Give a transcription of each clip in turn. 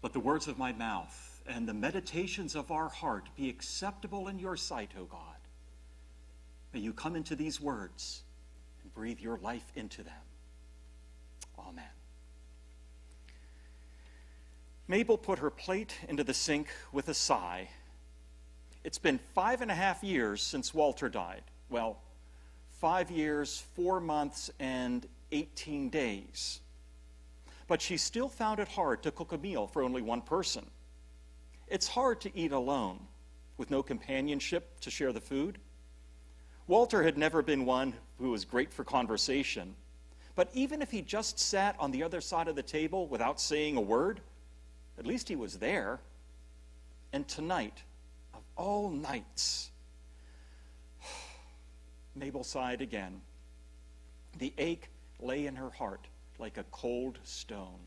Let the words of my mouth and the meditations of our heart be acceptable in your sight, O God. May you come into these words and breathe your life into them. Amen. Mabel put her plate into the sink with a sigh. It's been 5.5 years since Walter died. Well, 5 years, 4 months, and 18 days. But she still found it hard to cook a meal for only one person. It's hard to eat alone, with no companionship to share the food. Walter had never been one who was great for conversation, but even if he just sat on the other side of the table without saying a word, at least he was there. And tonight, of all nights, Mabel sighed again. The ache lay in her heart like a cold stone.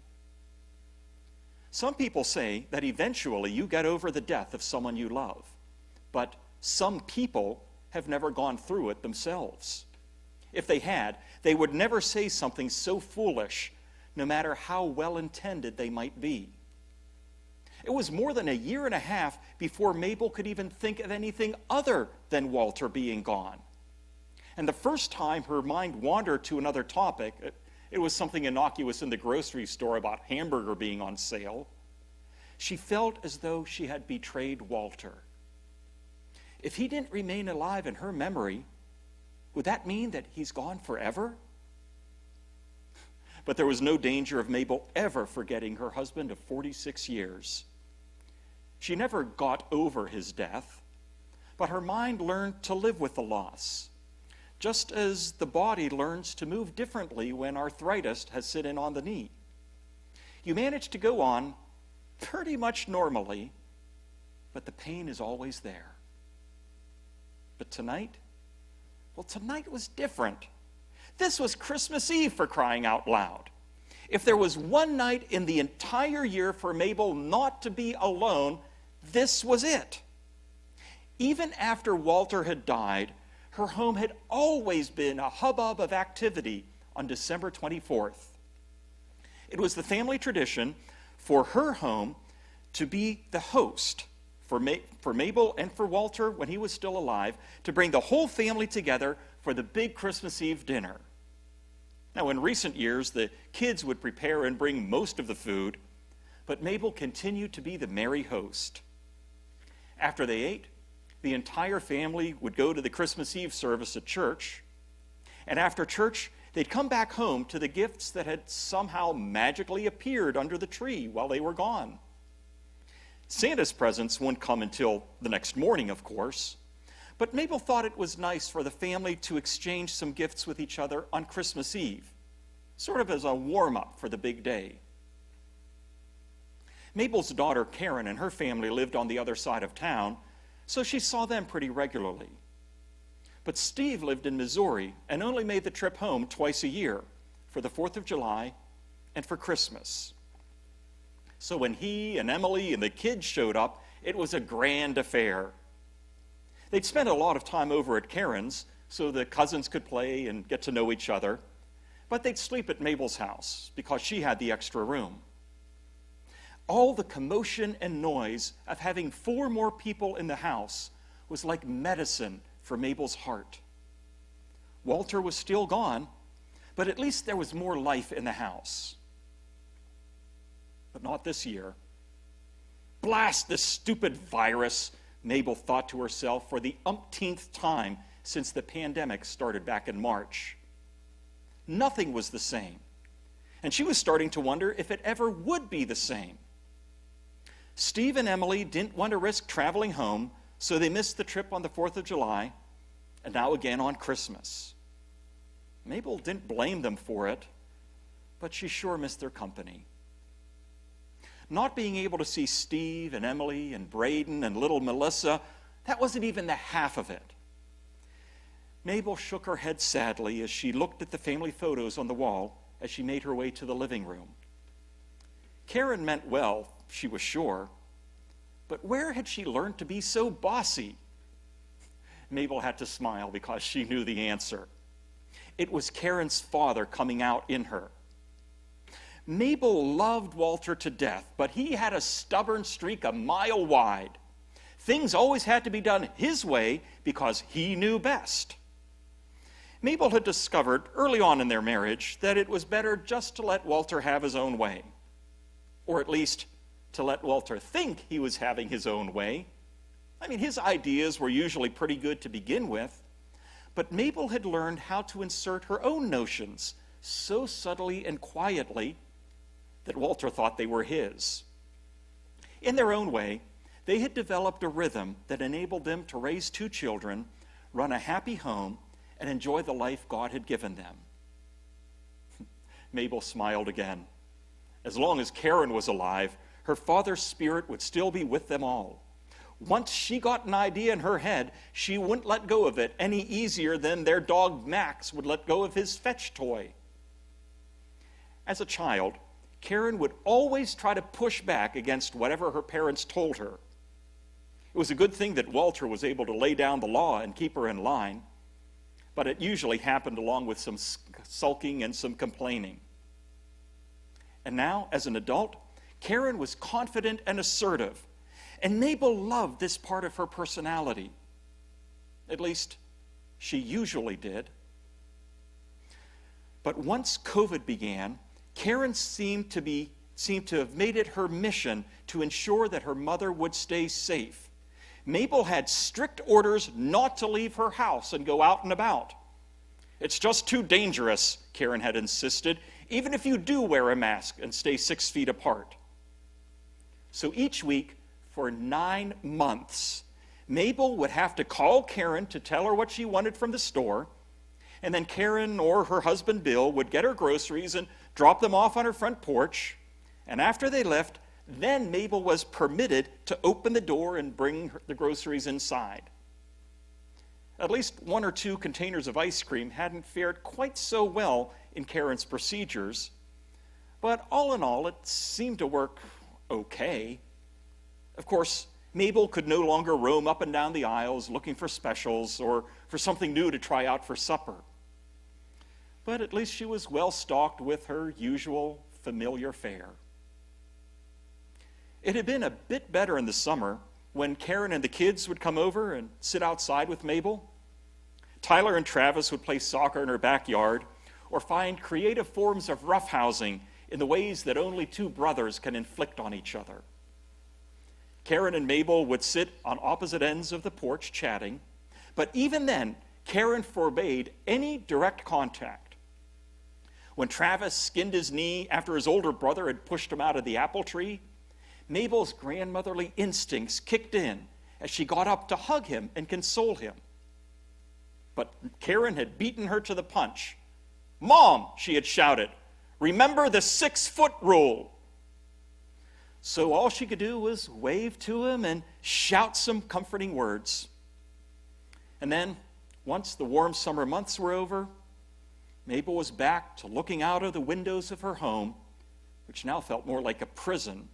Some people say that eventually you get over the death of someone you love, but some people have never gone through it themselves. If they had, they would never say something so foolish, no matter how well-intended they might be. It was more than 1.5 years before Mabel could even think of anything other than Walter being gone. And the first time her mind wandered to another topic, it was something innocuous in the grocery store about hamburger being on sale. She felt as though she had betrayed Walter. If he didn't remain alive in her memory, would that mean that he's gone forever? But there was no danger of Mabel ever forgetting her husband of 46 years. She never got over his death, but her mind learned to live with the loss, just as the body learns to move differently when arthritis has set in on the knee. You manage to go on pretty much normally, but the pain is always there. But tonight? Well, tonight was different. This was Christmas Eve, for crying out loud. If there was one night in the entire year for Mabel not to be alone, this was it. Even after Walter had died, her home had always been a hubbub of activity on December 24th. It was the family tradition for her home to be the host for Mabel and for Walter when he was still alive, to bring the whole family together for the big Christmas Eve dinner. Now, in recent years, the kids would prepare and bring most of the food, but Mabel continued to be the merry host. After they ate, the entire family would go to the Christmas Eve service at church, and after church, they'd come back home to the gifts that had somehow magically appeared under the tree while they were gone. Santa's presents wouldn't come until the next morning, of course, but Mabel thought it was nice for the family to exchange some gifts with each other on Christmas Eve, sort of as a warm-up for the big day. Mabel's daughter Karen and her family lived on the other side of town, so she saw them pretty regularly. But Steve lived in Missouri and only made the trip home twice a year, for the 4th of July and for Christmas. So when he and Emily and the kids showed up, it was a grand affair. They'd spent a lot of time over at Karen's, so the cousins could play and get to know each other, but they'd sleep at Mabel's house because she had the extra room. All the commotion and noise of having 4 more people in the house was like medicine for Mabel's heart. Walter was still gone, but at least there was more life in the house. But not this year. Blast this stupid virus, Mabel thought to herself for the umpteenth time since the pandemic started back in March. Nothing was the same, and she was starting to wonder if it ever would be the same. Steve and Emily didn't want to risk traveling home, so they missed the trip on the 4th of July, and now again on Christmas. Mabel didn't blame them for it, but she sure missed their company. Not being able to see Steve and Emily and Braden and little Melissa, that wasn't even the half of it. Mabel shook her head sadly as she looked at the family photos on the wall as she made her way to the living room. Karen meant well, she was sure, but where had she learned to be so bossy? Mabel had to smile because she knew the answer. It was Karen's father coming out in her. Mabel loved Walter to death, but he had a stubborn streak a mile wide. Things always had to be done his way because he knew best. Mabel had discovered early on in their marriage that it was better just to let Walter have his own way, or at least to let Walter think he was having his own way. I mean, his ideas were usually pretty good to begin with, but Mabel had learned how to insert her own notions so subtly and quietly that Walter thought they were his. In their own way, they had developed a rhythm that enabled them to raise 2 children, run a happy home, and enjoy the life God had given them. Mabel smiled again. As long as Karen was alive, her father's spirit would still be with them all. Once she got an idea in her head, she wouldn't let go of it any easier than their dog Max would let go of his fetch toy. As a child, Karen would always try to push back against whatever her parents told her. It was a good thing that Walter was able to lay down the law and keep her in line, but it usually happened along with some sulking and some complaining. And now, as an adult, Karen was confident and assertive, and Mabel loved this part of her personality. At least, she usually did. But once COVID began, Karen seemed to have made it her mission to ensure that her mother would stay safe. Mabel had strict orders not to leave her house and go out and about. It's just too dangerous, Karen had insisted, even if you do wear a mask and stay 6 feet apart. So each week, for 9 months, Mabel would have to call Karen to tell her what she wanted from the store, and then Karen or her husband Bill would get her groceries and drop them off on her front porch, and after they left, then Mabel was permitted to open the door and bring the groceries inside. At least 1 or 2 containers of ice cream hadn't fared quite so well in Karen's procedures, but all in all, it seemed to work okay. Of course, Mabel could no longer roam up and down the aisles looking for specials or for something new to try out for supper. But at least she was well stocked with her usual familiar fare. It had been a bit better in the summer when Karen and the kids would come over and sit outside with Mabel. Tyler and Travis would play soccer in her backyard or find creative forms of roughhousing in the ways that only 2 brothers can inflict on each other. Karen and Mabel would sit on opposite ends of the porch chatting, but even then, Karen forbade any direct contact. When Travis skinned his knee after his older brother had pushed him out of the apple tree, Mabel's grandmotherly instincts kicked in as she got up to hug him and console him. But Karen had beaten her to the punch. "Mom," she had shouted, "remember the 6-foot rule." So all she could do was wave to him and shout some comforting words. And then, once the warm summer months were over, Mabel was back to looking out of the windows of her home, which now felt more like a prison,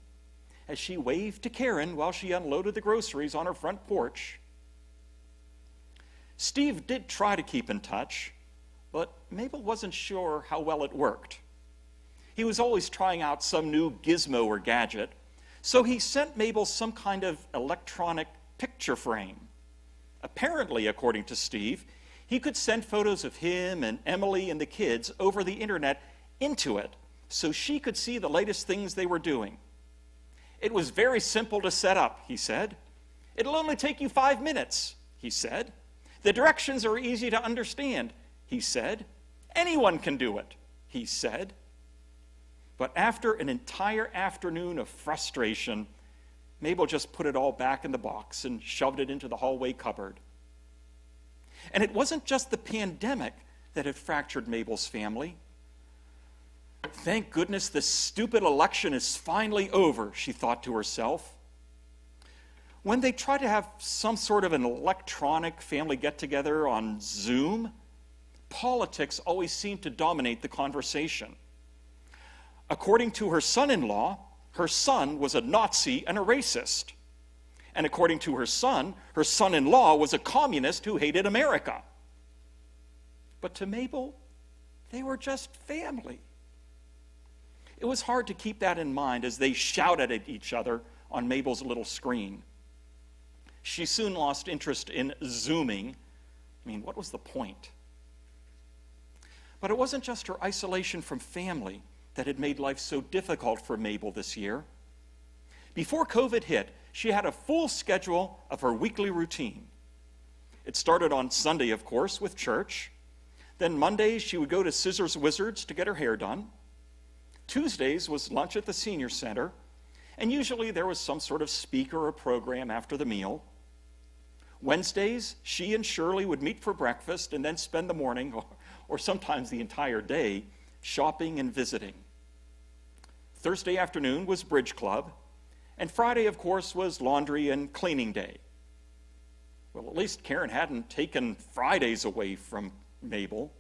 as she waved to Karen while she unloaded the groceries on her front porch. Steve did try to keep in touch, but Mabel wasn't sure how well it worked. He was always trying out some new gizmo or gadget, so he sent Mabel some kind of electronic picture frame. Apparently, according to Steve, he could send photos of him and Emily and the kids over the internet into it so she could see the latest things they were doing. It was very simple to set up, he said. "It'll only take you 5 minutes, he said. The directions are easy to understand, he said. Anyone can do it, he said. But after an entire afternoon of frustration, Mabel just put it all back in the box and shoved it into the hallway cupboard. And it wasn't just the pandemic that had fractured Mabel's family. Thank goodness this stupid election is finally over, she thought to herself. When they tried to have some sort of an electronic family get-together on Zoom, politics always seemed to dominate the conversation. According to her son-in-law, her son was a Nazi and a racist. And according to her son-in-law was a communist who hated America. But to Mabel, they were just family. It was hard to keep that in mind as they shouted at each other on Mabel's little screen. She soon lost interest in Zooming. I mean, what was the point? But it wasn't just her isolation from family that had made life so difficult for Mabel this year. Before COVID hit, she had a full schedule of her weekly routine. It started on Sunday, of course, with church. Then Mondays, she would go to Scissors Wizards to get her hair done. Tuesdays was lunch at the senior center, and usually there was some sort of speaker or program after the meal. Wednesdays, she and Shirley would meet for breakfast and then spend the morning, or sometimes the entire day, shopping and visiting. Thursday afternoon was bridge club, and Friday, of course, was laundry and cleaning day. Well, at least Karen hadn't taken Fridays away from Mabel.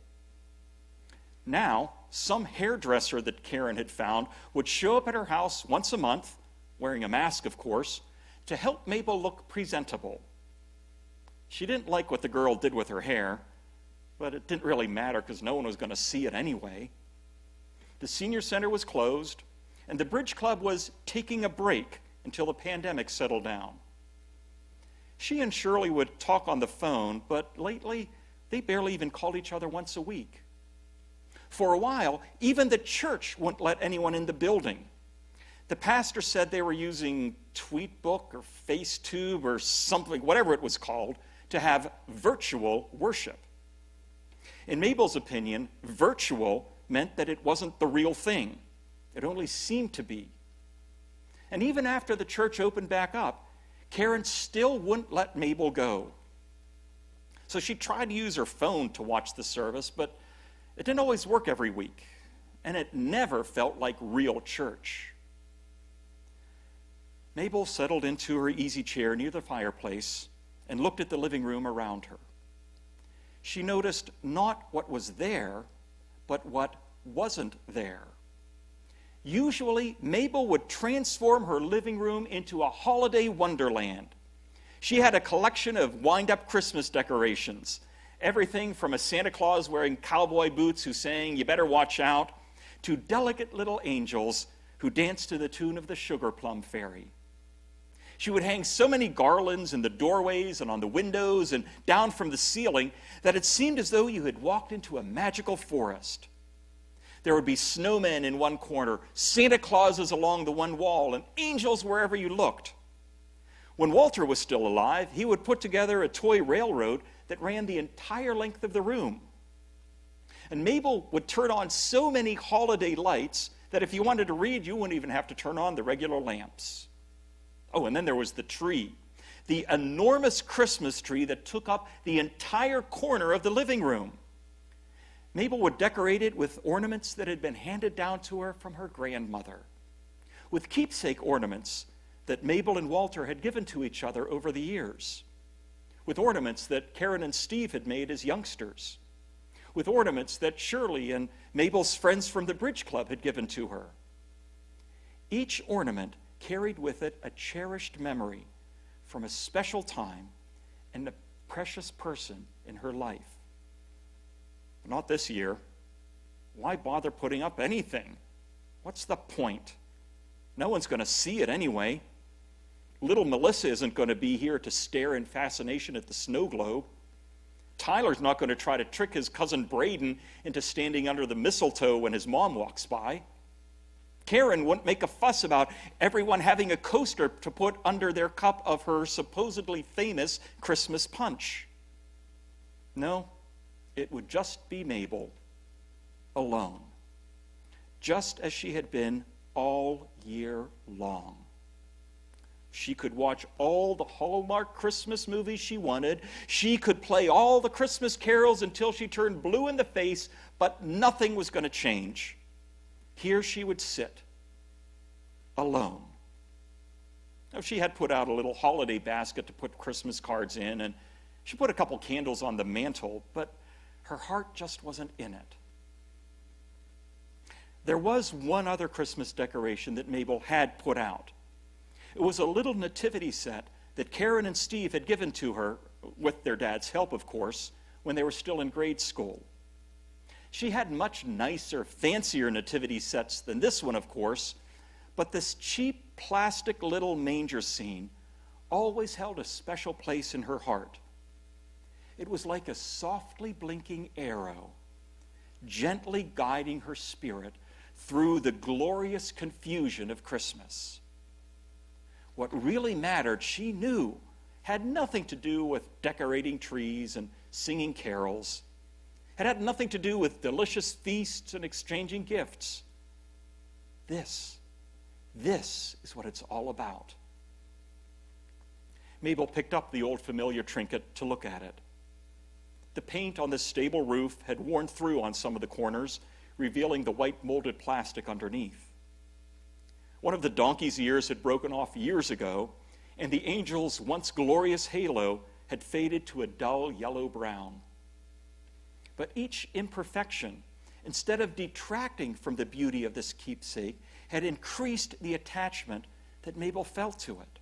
Now, some hairdresser that Karen had found would show up at her house once a month, wearing a mask, of course, to help Mabel look presentable. She didn't like what the girl did with her hair, but it didn't really matter because no one was going to see it anyway. The senior center was closed, and the bridge club was taking a break until the pandemic settled down. She and Shirley would talk on the phone, but lately they barely even called each other once a week. For a while, even the church wouldn't let anyone in the building. The pastor said they were using Tweetbook or Facetube or something, whatever it was called, to have virtual worship. In Mabel's opinion, virtual meant that it wasn't the real thing. It only seemed to be. And even after the church opened back up, Karen still wouldn't let Mabel go. So she tried to use her phone to watch the service, but it didn't always work every week, and it never felt like real church. Mabel settled into her easy chair near the fireplace and looked at the living room around her. She noticed not what was there, but what wasn't there. Usually, Mabel would transform her living room into a holiday wonderland. She had a collection of wind-up Christmas decorations, everything from a Santa Claus wearing cowboy boots who sang, "You better watch out," to delicate little angels who danced to the tune of the Sugar Plum Fairy. She would hang so many garlands in the doorways and on the windows and down from the ceiling that it seemed as though you had walked into a magical forest. There would be snowmen in one corner, Santa Clauses along the one wall, and angels wherever you looked. When Walter was still alive, he would put together a toy railroad that ran the entire length of the room. And Mabel would turn on so many holiday lights that if you wanted to read, you wouldn't even have to turn on the regular lamps. Oh, and then there was the tree, the enormous Christmas tree that took up the entire corner of the living room. Mabel would decorate it with ornaments that had been handed down to her from her grandmother, with keepsake ornaments that Mabel and Walter had given to each other over the years, with ornaments that Karen and Steve had made as youngsters, with ornaments that Shirley and Mabel's friends from the Bridge Club had given to her. Each ornament carried with it a cherished memory from a special time and a precious person in her life. But not this year. Why bother putting up anything? What's the point? No one's going to see it anyway. Little Melissa isn't going to be here to stare in fascination at the snow globe. Tyler's not going to try to trick his cousin Braden into standing under the mistletoe when his mom walks by. Karen wouldn't make a fuss about everyone having a coaster to put under their cup of her supposedly famous Christmas punch. No, it would just be Mabel, alone, just as she had been all year long. She could watch all the Hallmark Christmas movies she wanted. She could play all the Christmas carols until she turned blue in the face, but nothing was going to change. Here she would sit, alone. Now, she had put out a little holiday basket to put Christmas cards in, and she put a couple candles on the mantle, but her heart just wasn't in it. There was one other Christmas decoration that Mabel had put out. It was a little nativity set that Karen and Steve had given to her, with their dad's help, of course, when they were still in grade school. She had much nicer, fancier nativity sets than this one, of course, but this cheap plastic little manger scene always held a special place in her heart. It was like a softly blinking arrow, gently guiding her spirit through the glorious confusion of Christmas. What really mattered, she knew, had nothing to do with decorating trees and singing carols. It had nothing to do with delicious feasts and exchanging gifts. This is what it's all about. Mabel picked up the old familiar trinket to look at it. The paint on the stable roof had worn through on some of the corners, revealing the white molded plastic underneath. One of the donkey's ears had broken off years ago, and the angel's once glorious halo had faded to a dull yellow-brown. But each imperfection, instead of detracting from the beauty of this keepsake, had increased the attachment that Mabel felt to it.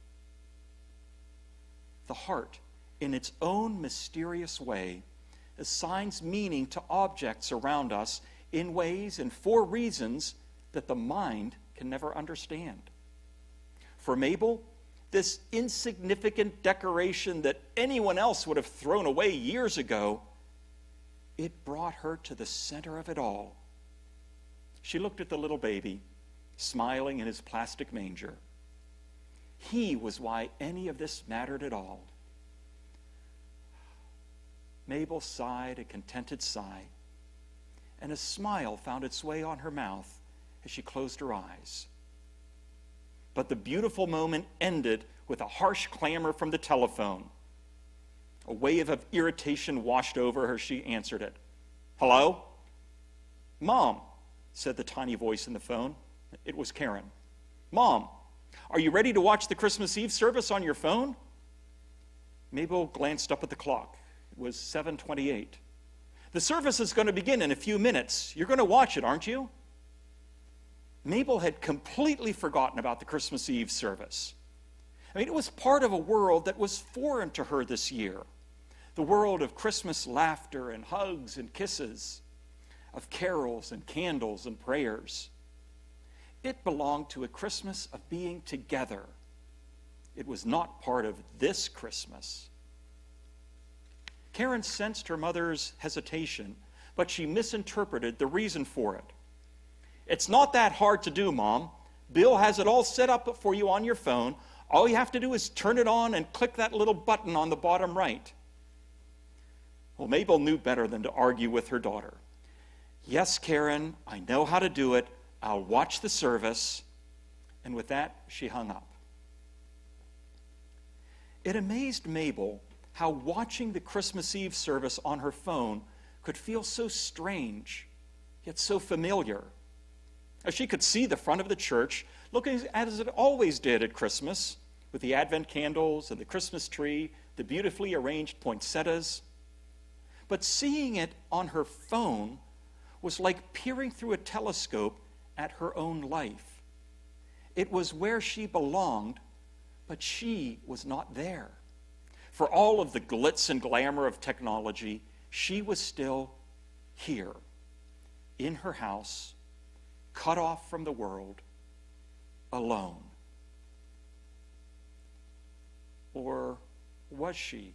The heart, in its own mysterious way, assigns meaning to objects around us in ways and for reasons that the mind can never understand. For Mabel, this insignificant decoration that anyone else would have thrown away years ago, it brought her to the center of it all. She looked at the little baby, smiling in his plastic manger. He was why any of this mattered at all. Mabel sighed a contented sigh, and a smile found its way on her mouth as she closed her eyes. But the beautiful moment ended with a harsh clamor from the telephone. A wave of irritation washed over her. She answered it. "Hello?" "Mom," said the tiny voice in the phone. It was Karen. "Mom, are you ready to watch the Christmas Eve service on your phone?" Mabel glanced up at the clock. It was 7:28. "The service is going to begin in a few minutes. You're going to watch it, aren't you?" Mabel had completely forgotten about the Christmas Eve service. It was part of a world that was foreign to her this year. The world of Christmas laughter and hugs and kisses, of carols and candles and prayers. It belonged to a Christmas of being together. It was not part of this Christmas. Karen sensed her mother's hesitation, but she misinterpreted the reason for it. "It's not that hard to do, Mom. Bill has it all set up for you on your phone. All you have to do is turn it on and click that little button on the bottom right." Well, Mabel knew better than to argue with her daughter. "Yes, Karen, I know how to do it. I'll watch the service." And with that, she hung up. It amazed Mabel how watching the Christmas Eve service on her phone could feel so strange, yet so familiar. As she could see the front of the church, looking as it always did at Christmas, with the Advent candles and the Christmas tree, the beautifully arranged poinsettias. But seeing it on her phone was like peering through a telescope at her own life. It was where she belonged, but she was not there. For all of the glitz and glamour of technology, she was still here, in her house, cut off from the world, alone. Or was she?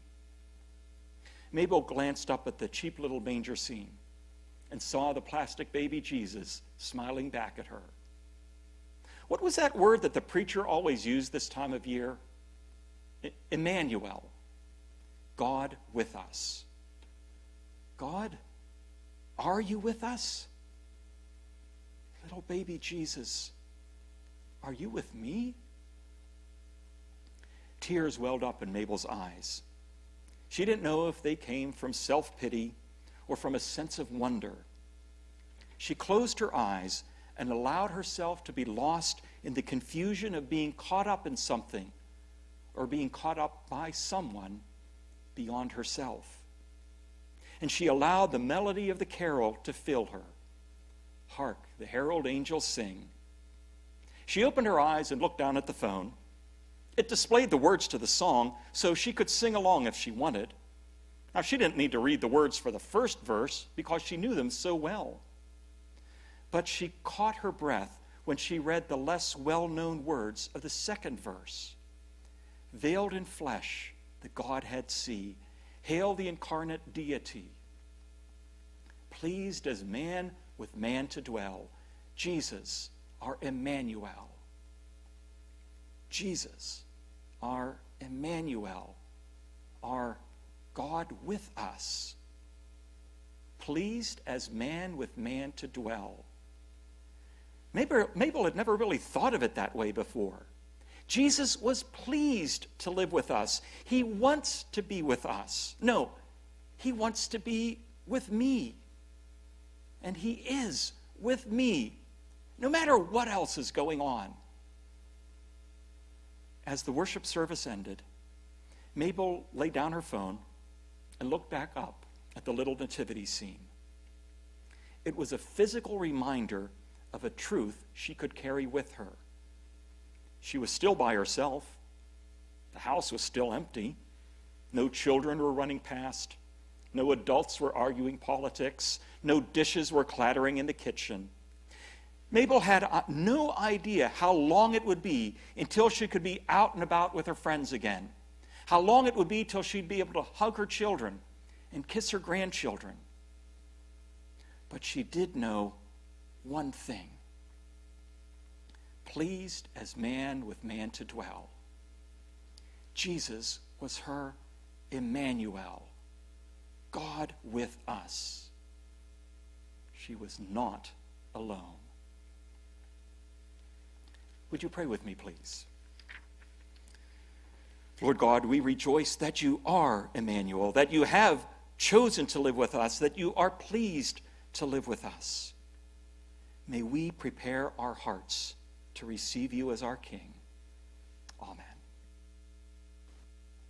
Mabel glanced up at the cheap little manger scene and saw the plastic baby Jesus smiling back at her. What was that word that the preacher always used this time of year? Emmanuel. God with us. God, are you with us? Little baby Jesus, are you with me? Tears welled up in Mabel's eyes. She didn't know if they came from self-pity or from a sense of wonder. She closed her eyes and allowed herself to be lost in the confusion of being caught up in something or being caught up by someone beyond herself. And she allowed the melody of the carol to fill her. Hark, the herald angels sing. She opened her eyes and looked down at the phone. It displayed the words to the song, so she could sing along if she wanted. Now, she didn't need to read the words for the first verse because she knew them so well. But she caught her breath when she read the less well-known words of the second verse. Veiled in flesh, the Godhead see. Hail the incarnate deity. Pleased as man with man to dwell. Jesus, our Emmanuel. Jesus, our Emmanuel, our God with us. Pleased as man with man to dwell. Mabel had never really thought of it that way before. Jesus was pleased to live with us. He wants to be with us. No, he wants to be with me. And he is with me, no matter what else is going on. As the worship service ended, Mabel laid down her phone and looked back up at the little nativity scene. It was a physical reminder of a truth she could carry with her. She was still by herself. The house was still empty. No children were running past. No adults were arguing politics. No dishes were clattering in the kitchen. Mabel had no idea how long it would be until she could be out and about with her friends again. How long it would be till she'd be able to hug her children and kiss her grandchildren. But she did know one thing. Pleased as man with man to dwell. Jesus was her Emmanuel, God with us. She was not alone. Would you pray with me, please? Lord God, we rejoice that you are Emmanuel, that you have chosen to live with us, that you are pleased to live with us. May we prepare our hearts to receive you as our King. Amen.